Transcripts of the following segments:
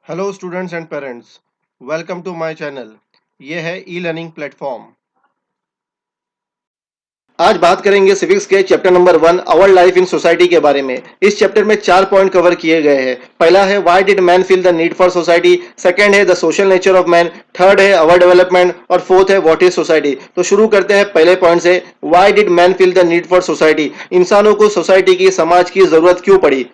Hello students and parents, welcome to my channel. ये है e learning platform. आज बात करेंगे सिविक्स के chapter number 1 our life in society के बारे में। इस चैप्टर में 4 पॉइंट कवर किए गए हैं। पहला है why did man feel the need for society, second है the social nature of man, third है आवर डेवलपमेंट और फोर्थ है व्हाट इज सोसाइटी। तो शुरू करते हैं पहले पॉइंट से। Why did man feel the need for society, इंसानों को सोसाइटी की, समाज की जरूरत क्यों पड़ी।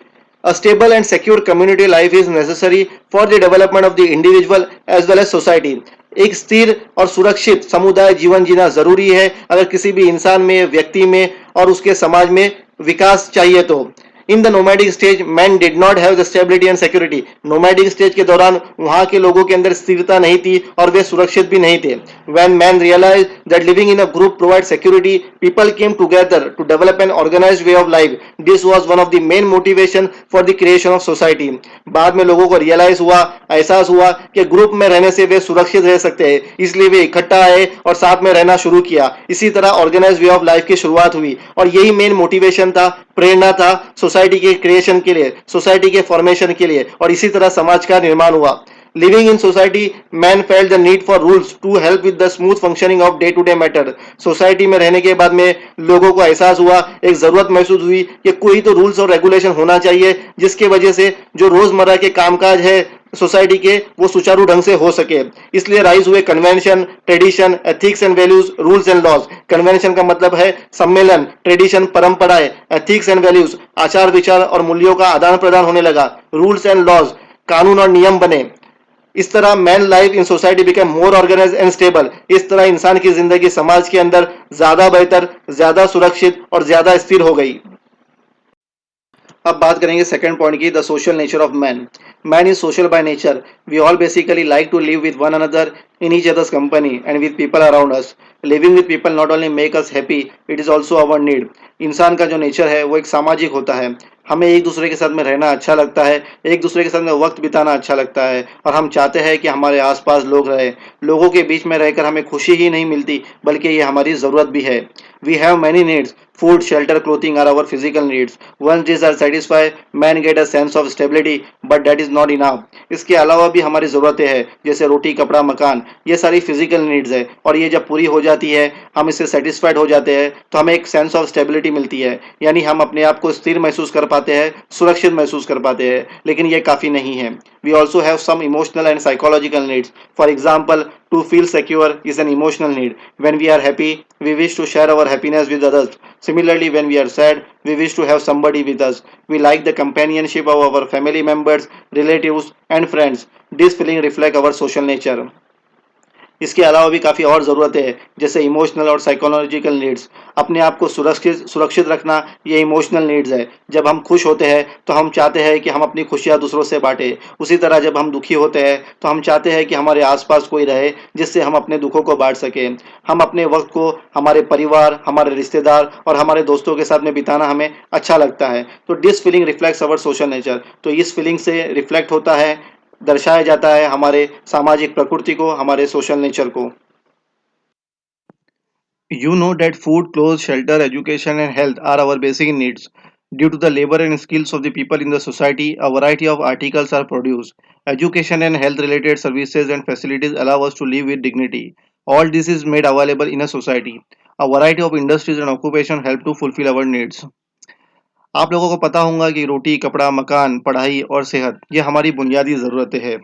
A stable and secure community life is necessary for the development of the individual as well as society. एक स्थिर और सुरक्षित समुदाय जीवन जीना जरूरी है अगर किसी भी इंसान में, व्यक्ति में और उसके समाज में विकास चाहिए तो। In the nomadic stage man did not have the stability and security. Nomadic stage के दौरान वहां के लोगों के अंदर स्थिरता नहीं थी और वे सुरक्षित भी नहीं थे। When man realise that living in a group provide security, people came together to develop an organised way of life. This was one of the main motivation for the creation of society. बाद में लोगों को realise हुआ, एहसास हुआ कि group में रहने से वे सुरक्षित रह सकते हैं, इसलिए वे इकट्ठा आए और साथ में रहना शुरू किया। इसी तरह ऑर्गेनाइज्ड वे ऑफ लाइफ की शुरुआत हुई और यही मेन मोटिवेशन था, प्रेरणा था सोसाइटी के क्रिएशन के लिए, सोसाइटी के फॉर्मेशन के लिए, और इसी तरह समाज का निर्माण हुआ। Living in society, man felt the need for rules to help with the smooth functioning of day-to-day matter. Society में रहने के बाद में लोगों को एहसास हुआ, एक जरूरत महसूस हुई कि कोई तो रूल्स और रेगुलेशन होना चाहिए जिसके वजह से जो रोजमर्रा के कामकाज है सोसाइटी के वो सुचारू ढंग से हो सके। इसलिए राइज हुए convention, tradition, ethics and values, rules and laws. Convention का मतलब है सम्मेलन, ट्रेडिशन परंपराएं, एथिक्स एंड वैल्यूज आचार विचार और मूल्यों का आदान प्रदान होने लगा। रूल्स एंड लॉज कानून और नियम बने। इस तरह man life in society become more organise and stable. इस तरह इंसान की जिंदगी समाज के अंदर ज्यादा बेहतर, ज्यादा सुरक्षित और ज्यादा स्थिर हो गई। अब बात करेंगे सेकंड पॉइंट की, the social nature of man. Man is social by nature. We all basically like to live with one another in each others company and with people around us. Living with people not only make us happy, it is also our need. इंसान का जो nature है वो एक सामाजिक होता है। हमें एक दूसरे के साथ में रहना अच्छा लगता है, एक दूसरे के साथ में वक्त बिताना अच्छा लगता है और हम चाहते हैं कि हमारे आसपास लोग रहे। लोगों के बीच में रहकर हमें खुशी ही नहीं मिलती बल्कि ये हमारी ज़रूरत भी है। We have many needs, food, shelter, clothing are our physical needs. Once these are satisfied, man get a sense of stability, but that is not enough. इसके अलावा भी हमारी ज़रूरतें हैं जैसे रोटी, कपड़ा, मकान, ये सारी फिजिकल नीड्स है और ये जब पूरी हो जाती है, हम इससे सेटिस्फाइड हो जाते हैं तो हमें एक सेंस ऑफ स्टेबिलिटी मिलती है, यानी हम अपने आप को स्थिर महसूस कर पाते हैं, सुरक्षित महसूस कर पाते हैं। लेकिन ये काफ़ी नहीं है। We also have some emotional and psychological needs. For example, to feel secure is an emotional need. When we are happy, we wish to share our happiness with others. Similarly, when we are sad, we wish to have somebody with us. We like the companionship of our family members, relatives, and friends. This feeling reflect our social nature. इसके अलावा भी काफ़ी और ज़रूरतें हैं जैसे emotional और psychological needs. अपने आप को सुरक्षित सुरक्षित रखना ये इमोशनल नीड्स है। जब हम खुश होते हैं तो हम चाहते हैं कि हम अपनी खुशियाँ दूसरों से बांटें। उसी तरह जब हम दुखी होते हैं तो हम चाहते हैं कि हमारे आसपास कोई रहे जिससे हम अपने दुखों को बांट सकें। हम अपने वक्त को हमारे परिवार, हमारे रिश्तेदार और हमारे दोस्तों के साथ में बिताना हमें अच्छा लगता है। तो this feeling reflects our social nature. तो इस फीलिंग से रिफ्लेक्ट होता है, दर्शाया जाता है हमारे सामाजिक प्रकृति को, हमारे सोशल नेचर को। You know that food, clothes, shelter, education, and health are our basic needs. Due to the labor and skills of the people in the society, a variety of articles are produced. Education and health related services and facilities allow us to live with dignity. All this is made available in a society. A variety of industries and occupations help to fulfill our needs. आप लोगों को पता होगा कि रोटी, कपड़ा, मकान, पढ़ाई और सेहत ये हमारी बुनियादी ज़रूरतें हैं।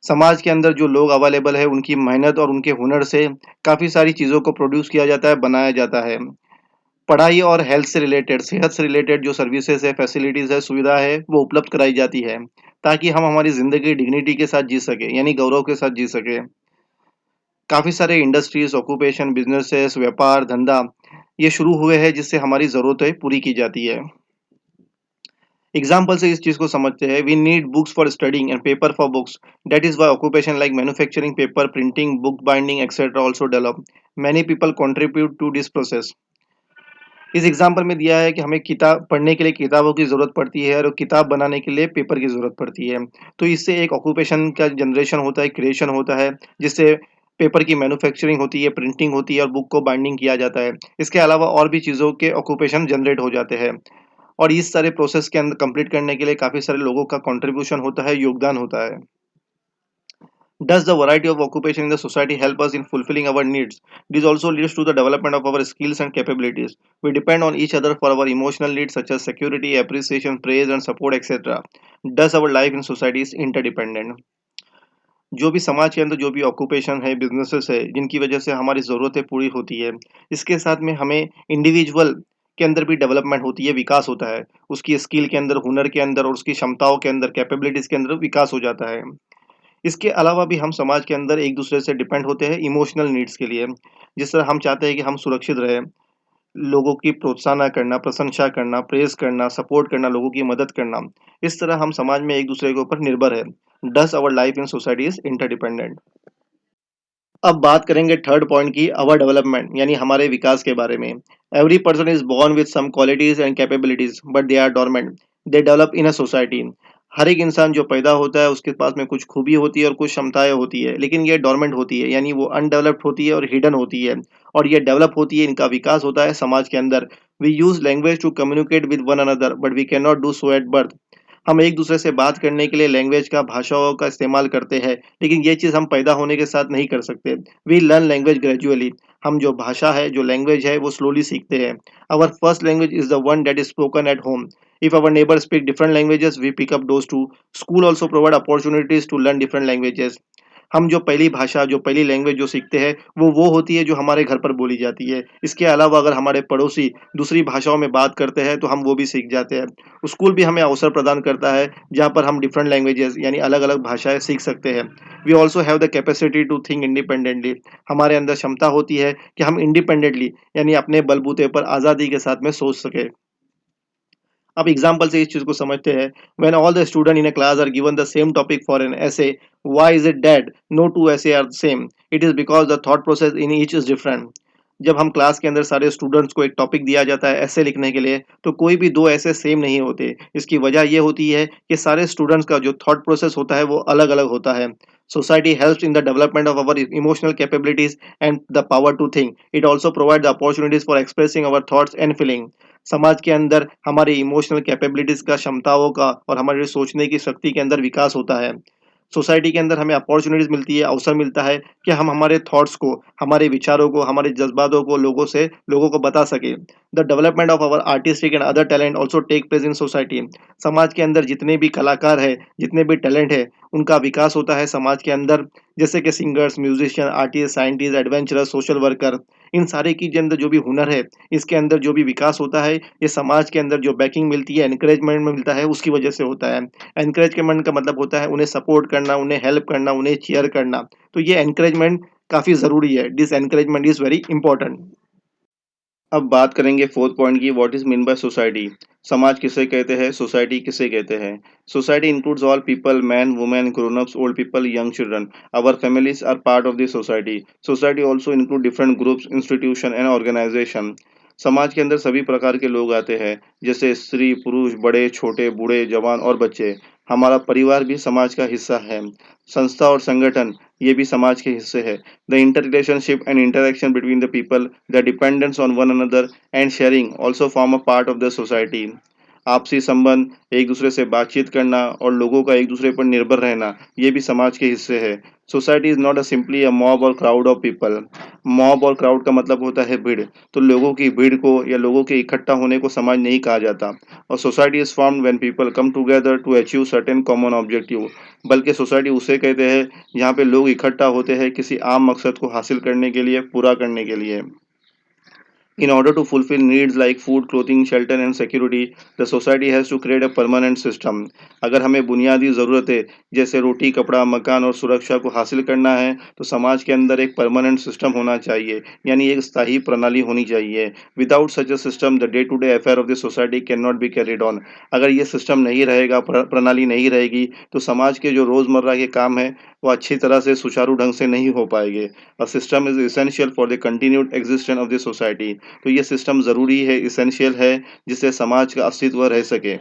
समाज के अंदर जो लोग अवेलेबल है उनकी मेहनत और उनके हुनर से काफ़ी सारी चीज़ों को प्रोड्यूस किया जाता है, बनाया जाता है। पढ़ाई और हेल्थ से रिलेटेड, सेहत से रिलेटेड जो सर्विसेज है, फैसिलिटीज़ है, सुविधा है, वो उपलब्ध कराई जाती है ताकि हम हमारी ज़िंदगी डिग्निटी के साथ जी सकें, यानी गौरव के साथ जी सकें। काफ़ी सारे इंडस्ट्रीज, ऑक्यूपेशन, बिजनेसेस, व्यापार, धंधा ये शुरू हुए हैं जिससे हमारी ज़रूरतें पूरी की जाती है। एग्जाम्पल से इस चीज को समझते हैं। We need books for studying and paper for books. That is why occupation like manufacturing, paper printing, book binding etcetera also develop. Many people contribute to this process. इस एग्जाम्पल में दिया है कि हमें किताब पढ़ने के लिए किताबों की ज़रूरत पड़ती है और किताब बनाने के लिए पेपर की ज़रूरत पड़ती है। तो इससे एक ऑक्यूपेशन का जनरेशन होता है, क्रिएशन होता है, जिससे पेपर की मैन्युफैक्चरिंग होती है, प्रिंटिंग होती है और बुक को बाइंडिंग किया जाता है। इसके अलावा और भी चीज़ों के ऑक्यूपेशन जनरेट हो जाते हैं और इस सारे प्रोसेस के अंदर कंप्लीट करने के लिए काफ़ी सारे लोगों का कंट्रीब्यूशन होता है, योगदान होता है। Does the variety of occupation in the society help us in fulfilling our needs? This also leads to the development of our skills and capabilities. We depend on each other for our emotional needs such as security, appreciation, praise and support etc. Thus our life in society is interdependent. जो भी समाज के अंदर जो भी occupation है, businesses है, जिनकी वजह से हमारी ज़रूरतें पूरी होती है, इसके साथ में हमें इंडिविजुअल के अंदर भी डेवलपमेंट होती है, विकास होता है। उसकी स्किल के अंदर, हुनर के अंदर और उसकी क्षमताओं के अंदर, कैपेबिलिटीज़ के अंदर विकास हो जाता है। इसके अलावा भी हम समाज के अंदर एक-दूसरे से डिपेंड होते हैं इमोशनल नीड्स के लिए। जिस तरह हम चाहते हैं कि हम सुरक्षित रहें, लोगों की प्रोत्साहन करना, प्रशंसा करना, प्रेज़ करना, सपोर्ट करना, लोगों की मदद करना। इस तरह हम समाज में एक-दूसरे के ऊपर निर्भर हैं। Thus our life in society is interdependent. अब बात करेंगे थर्ड पॉइंट की अवर डेवलपमेंट यानी हमारे विकास के बारे में। Every person is born with some qualities and capabilities but they are dormant. They develop in a society. हर एक इंसान जो पैदा होता है उसके पास में कुछ खूबी होती है और कुछ क्षमताएं होती है, लेकिन ये डोरमेंट होती है यानी वो अनडेवलप्ड होती है और हिडन होती है। और ये डेवलप होती है, इनका विकास होता है समाज के अंदर। We use language to communicate with one another but we can not do so at birth. हम एक-दूसरे से बात करने के लिए लैंग्वेज का, भाषाओं का इस्तेमाल करते हैं, लेकिन ये चीज़ हम पैदा होने के साथ नहीं कर सकते। We learn language gradually. हम जो भाषा है, जो लैंग्वेज है, वो स्लोली सीखते हैं। Our first language is the one that is spoken at home. If our neighbors speak different languages, we pick up those too. School also provide opportunities to learn different languages. हम जो पहली भाषा, जो पहली language जो सीखते हैं, वो होती है जो हमारे घर पर बोली जाती है। इसके अलावा अगर हमारे पड़ोसी दूसरी भाषाओं में बात करते हैं, तो हम वो भी सीख जाते हैं। स्कूल भी हमें अवसर प्रदान करता है, जहाँ पर हम डिफरेंट लैंग्वेजेज़ यानी अलग-अलग भाषाएँ सीख सकते हैं। We also have the capacity to think independently. हमारे अंदर क्षमता होती है कि हम इंडिपेंडेंटली यानी अपने बलबूते पर आज़ादी के साथ में सोच सकें। अब एग्जाम्पल से इस चीज़ को समझते हैं। When all the student in a class are given the same topic for an essay, why is it that no two essay are same? It is because the thought process in each is different. जब हम class के अंदर सारे students को एक topic दिया जाता है ऐसे लिखने के लिए, तो कोई भी दो ऐसे सेम नहीं होते। इसकी वजह ये होती है कि सारे स्टूडेंट्स का जो थॉट प्रोसेस होता है वो अलग अलग होता है। Society helps in the development of our emotional capabilities and the power to think. It also provide the opportunities for expressing our thoughts and feeling. समाज के अंदर हमारे इमोशनल कैपेबिलिटीज का, क्षमताओं का और हमारे सोचने की शक्ति के अंदर विकास होता है। सोसाइटी के अंदर हमें अपॉर्चुनिटीज़ मिलती है, अवसर मिलता है कि हम हमारे थॉट्स को, हमारे विचारों को, हमारे जज़्बातों को लोगों को बता सकें। The development of our artistic and other talent also take place in society. समाज के अंदर जितने भी कलाकार हैं, जितने भी टैलेंट है, उनका विकास होता है समाज के अंदर। जैसे कि singers, musician, artist, scientist, adventurer, social worker, इन सारे की के अंदर जो भी हुनर है, इसके अंदर जो भी विकास होता है, ये समाज के अंदर जो बैकिंग मिलती है, एनकरेजमेंट मिलता है, उसकी वजह से होता है। एनकरेजमेंट का मतलब होता है उन्हें सपोर्ट करना, उन्हें हेल्प करना, उन्हें चीयर करना। तो ये एनकरेजमेंट काफ़ी ज़रूरी है। This encouragement is very important. अब बात करेंगे फोर्थ पॉइंट की, what is mean by society. समाज किसे कहते हैं, सोसाइटी किसे कहते हैं। Society includes all people, man, women, grown ups, old people, young children. Our families are part of this society. Society also include different groups, institution and organisation. समाज के अंदर सभी प्रकार के लोग आते हैं, जैसे स्त्री, पुरुष, बड़े, छोटे, बूढ़े, जवान और बच्चे। हमारा परिवार भी समाज का हिस्सा है। संस्था और संगठन ये भी समाज के हिस्से है। The interrelationship and interaction between the people, the dependence on one another and sharing also form a part of the society. आपसी संबंध, एक दूसरे से बातचीत करना और लोगों का एक दूसरे पर निर्भर रहना, ये भी समाज के हिस्से है। Society is not a simply a mob और क्राउड ऑफ पीपल। मॉब और क्राउड का मतलब होता है भीड़। तो लोगों की भीड़ को या लोगों के इकट्ठा होने को समाज नहीं कहा जाता। और society is formed when people come together to achieve certain common objective. बल्कि सोसाइटी उसे कहते हैं जहाँ पे लोग इकट्ठा होते हैं किसी आम मकसद को हासिल करने के लिए, पूरा करने के लिए। In order to fulfill needs like food, clothing, shelter and security, the society has to create a permanent system. अगर हमें बुनियादी ज़रूरतें जैसे रोटी, कपड़ा, मकान और सुरक्षा को हासिल करना है, तो समाज के अंदर एक परमानेंट सिस्टम होना चाहिए, यानी एक स्थायी प्रणाली होनी चाहिए। Without such a system, the day to day affair of the society can not be carried on. अगर ये सिस्टम नहीं रहेगा, प्रणाली नहीं रहेगी, तो समाज के जो रोज़मर्रा के काम हैं, वो अच्छी तरह से सुचारू ढंग से नहीं हो पाएंगे। A system is essential for the continued existence of the society. तो ये सिस्टम ज़रूरी है, इसेंशियल है, जिससे समाज का अस्तित्व रह सके।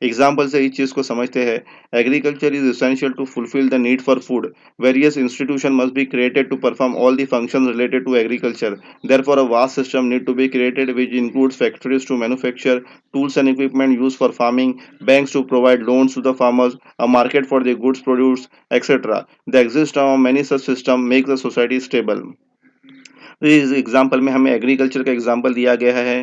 एग्जाम्पल से इस चीज़ को समझते हैं। Agriculture is essential to fulfill the need for food. Various institutions must be created to perform all the functions related to agriculture. Therefore, a vast system need to be created which includes factories to manufacture tools and equipment used for farming, banks to provide loans to the farmers, a market for the goods produced, etc. The existence of many such systems makes the society stable. तो इस example में हमें agriculture का example दिया गया है,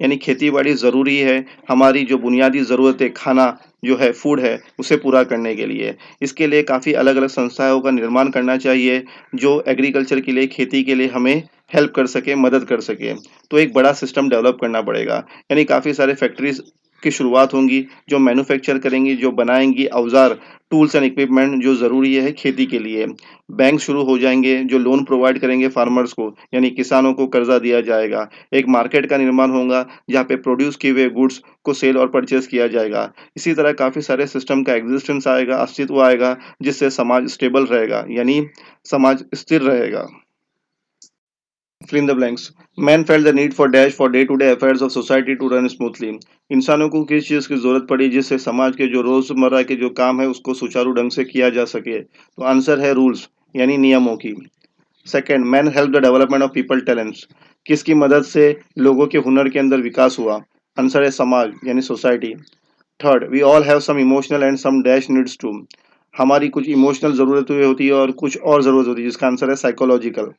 यानी खेती बाड़ी ज़रूरी है हमारी जो बुनियादी ज़रूरत है, खाना जो है, फूड है, उसे पूरा करने के लिए। इसके लिए काफ़ी अलग अलग संस्थाओं का निर्माण करना चाहिए जो एग्रीकल्चर के लिए, खेती के लिए हमें हेल्प कर सके, मदद कर सके। तो एक बड़ा सिस्टम डेवलप करना पड़ेगा, यानी काफ़ी सारे फैक्ट्रीज की शुरुआत होंगी जो मैन्युफैक्चर करेंगी, जो बनाएंगी औजार, टूल्स एंड इक्विपमेंट जो ज़रूरी है खेती के लिए। बैंक शुरू हो जाएंगे जो लोन प्रोवाइड करेंगे फार्मर्स को, यानी किसानों को कर्जा दिया जाएगा। एक मार्केट का निर्माण होगा जहाँ पे प्रोड्यूस किए हुए गुड्स को सेल और परचेज किया जाएगा। इसी तरह काफ़ी सारे सिस्टम का एग्जिस्टेंस आएगा, अस्तित्व आएगा, जिससे समाज स्टेबल रहेगा, यानी समाज स्थिर रहेगा। Fill in the blanks. Man felt the need for dash for day-to-day affairs of society to run smoothly. इंसानों को किस चीज़ की जरूरत पड़ी जिससे समाज के जो रोजमर्रा के जो काम है उसको सुचारू ढंग से किया जा सके? तो आंसर है रूल्स, यानी नियमों की। Second, man help the development of people talents. किसकी मदद से लोगों के हुनर के अंदर विकास हुआ? आंसर है समाज, यानी society. Third, we all have some emotional and some dash needs too. हमारी कुछ इमोशनल जरूरतें होती है और कुछ और जरूरत होती है, जिसका आंसर है psychological.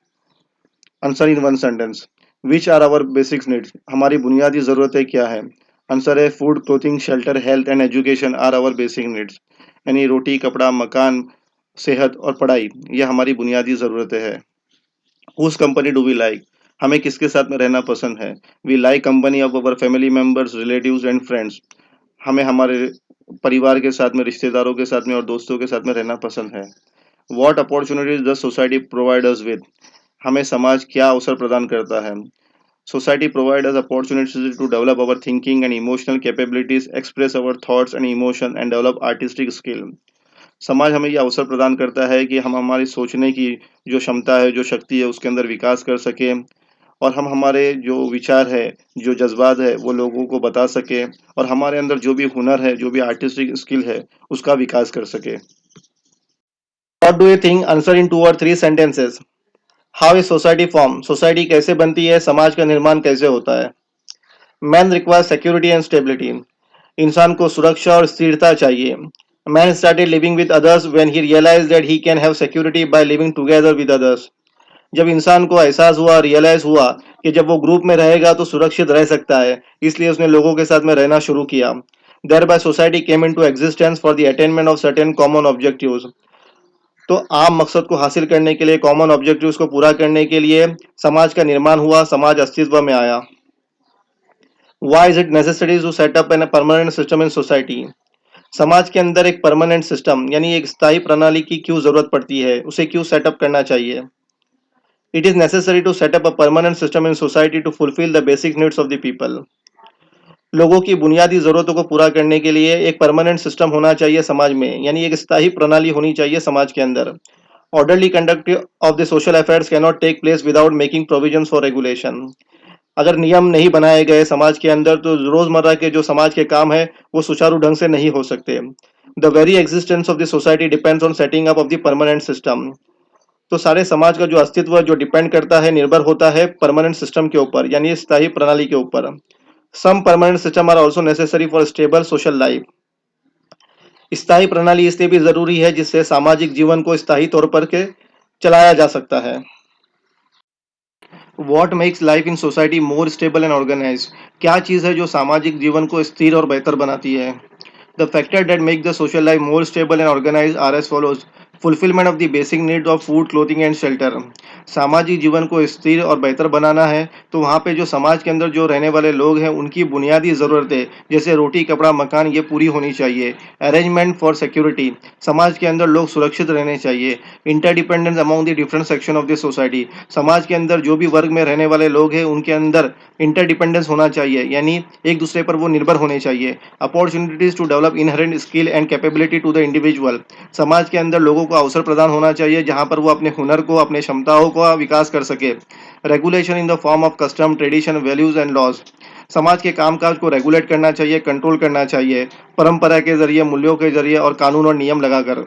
Answer in one sentence, which are our basics needs. हमारी बुनियादी ज़रूरतें क्या है? आंसर है food, clothing, shelter, health and education are our basic needs, यानी रोटी, कपड़ा, मकान, सेहत और पढ़ाई, ये हमारी बुनियादी ज़रूरतें हैं। Whose company do we like. हमें किसके साथ में रहना पसंद है? We like company of our family members, relatives and friends. हमें हमारे परिवार के साथ में, रिश्तेदारों के साथ में और दोस्तों के साथ में रहना पसंद है। What opportunities the society provide us with. हमें समाज क्या अवसर प्रदान करता है? Society provide us opportunities to develop our thinking and emotional capabilities, express our thoughts and emotion and develop artistic skill. समाज हमें यह अवसर प्रदान करता है कि हम हमारी सोचने की जो क्षमता है, जो शक्ति है, उसके अंदर विकास कर सकें और हम हमारे जो विचार है, जो जज्बात है, वो लोगों को बता सकें और हमारे अंदर जो भी हुनर है, जो भी आर्टिस्टिक स्किल है, उसका विकास कर सके। What do you think? Answer in 2 or 3 sentences. How is society form. Society कैसे बनती है, समाज का निर्माण कैसे होता है? Man require security and stability. इंसान को सुरक्षा और स्थिरता चाहिए। Man started living with others when he realise that he can have security by living together with others. जब इंसान को एहसास हुआ, रियलाइज हुआ कि जब वो ग्रुप में रहेगा तो सुरक्षित रह सकता है, इसलिए उसने लोगों के साथ में रहना शुरू किया। Thereby society came into existence for the attainment of certain common objectives. तो आम मकसद को हासिल करने के लिए, कॉमन ऑब्जेक्टिव्स को पूरा करने के लिए समाज का निर्माण हुआ, समाज अस्तित्व में आया। Why is it necessary to set up an permanent system in society. समाज के अंदर एक परमानेंट सिस्टम यानी एक स्थायी प्रणाली की क्यों जरूरत पड़ती है, उसे क्यों सेटअप करना चाहिए? It is necessary to set up a permanent system in society to fulfil the basic needs of the people. लोगों की बुनियादी जरूरतों को पूरा करने के लिए एक परमानेंट सिस्टम होना चाहिए समाज में, यानी एक स्थायी प्रणाली होनी चाहिए समाज के अंदर। Orderly conduct of the social affairs can not take place without making provisions for regulation. अगर नियम नहीं बनाए गए समाज के अंदर तो रोजमर्रा के जो समाज के काम है वो सुचारू ढंग से नहीं हो सकते। The very existence of the society depends on setting up of the permanent system. तो सारे समाज का जो अस्तित्व जो डिपेंड करता है, निर्भर होता है परमानेंट सिस्टम के ऊपर, यानी स्थायी प्रणाली के ऊपर। Some permanent system are also necessary for stable social life. स्थायी प्रणाली इसलिए भी जरूरी है जिससे सामाजिक जीवन को स्थायी तौर पर के चलाया जा सकता है। What makes life in society more stable and organise. क्या चीज़ है जो सामाजिक जीवन को स्थिर और बेहतर बनाती है? The factor that make the social life more stable and organise are as follows. Fulfilment of the basic needs of food, clothing and shelter. सामाजिक जीवन को स्थिर और बेहतर बनाना है तो वहाँ पे जो समाज के अंदर जो रहने वाले लोग हैं उनकी बुनियादी ज़रूरतें जैसे रोटी, कपड़ा, मकान, ये पूरी होनी चाहिए। Arrangement for security. समाज के अंदर लोग सुरक्षित रहने चाहिए। Interdependence among the different section of the society. समाज के अंदर जो भी वर्ग में रहने वाले लोग हैं उनके अंदर इंटरडिपेंडेंस होना चाहिए, यानी एक दूसरे पर वो निर्भर होने चाहिए। Opportunities to develop inherent skill and capability to the individual. समाज के अंदर लोगों को अवसर प्रदान होना चाहिए जहां पर वो अपने हुनर को, अपने क्षमताओं का विकास कर सके। Regulation in the form of custom, tradition, values and laws. समाज के कामकाज को रेगुलेट करना चाहिए, कंट्रोल करना चाहिए, परंपरा के जरिए, मूल्यों के जरिए और कानून और नियम लगाकर।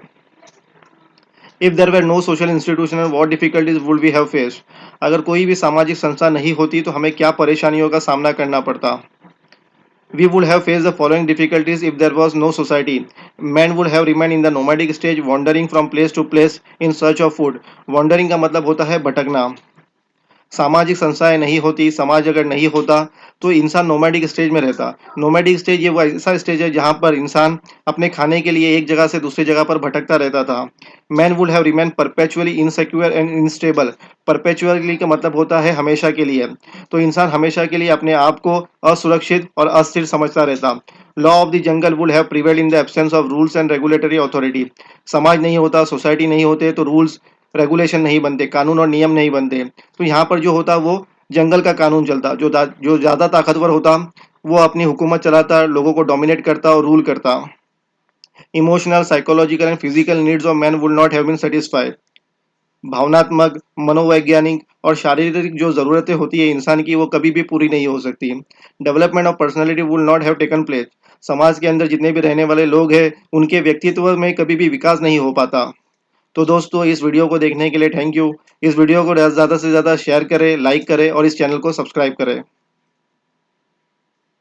If there were no social institution, what difficulties would we have faced? अगर कोई भी सामाजिक संस्था नहीं होती तो हमें क्या परेशानियों का सामना करना पड़ता? We would have faced the following difficulties if there was no society. Men would have remained in the nomadic stage, wandering from place to place in search of food. Wandering का मतलब होता है भटकना। सामाजिक संस्थाएं नहीं होती, समाज अगर नहीं होता तो इंसान नोमैडिक स्टेज में रहता। नोमैडिक स्टेज ये वो ऐसा स्टेज है जहाँ पर इंसान अपने खाने के लिए एक जगह से दूसरी जगह पर भटकता रहता था। Man would have remain perpetually insecure and instable. Perpetually का मतलब होता है हमेशा के लिए। तो इंसान हमेशा के लिए अपने आप को असुरक्षित और अस्थिर समझता रहता। Law of the jungle would have prevailed in the absence of rules and regulatory authority. समाज नहीं होता, सोसाइटी नहीं होते तो रूल्स रेगुलेशन नहीं बनते, कानून और नियम नहीं बनते। तो यहाँ पर जो होता वो जंगल का कानून चलता। जो ज़्यादा ताकतवर होता वो अपनी हुकूमत चलाता, लोगों को डोमिनेट करता और रूल करता। Emotional, psychological and physical needs of man would not have been satisfied. भावनात्मक, मनोवैज्ञानिक और शारीरिक जो ज़रूरतें होती है इंसान की वो कभी भी पूरी नहीं हो सकती। Development of personality would not have taken place. समाज के अंदर जितने भी रहने वाले लोग हैं उनके व्यक्तित्व में कभी भी विकास नहीं हो पाता। तो दोस्तों इस वीडियो को देखने के लिए थैंक यू। इस वीडियो को ज़्यादा से ज़्यादा शेयर करें, लाइक करें और इस चैनल को सब्सक्राइब करें।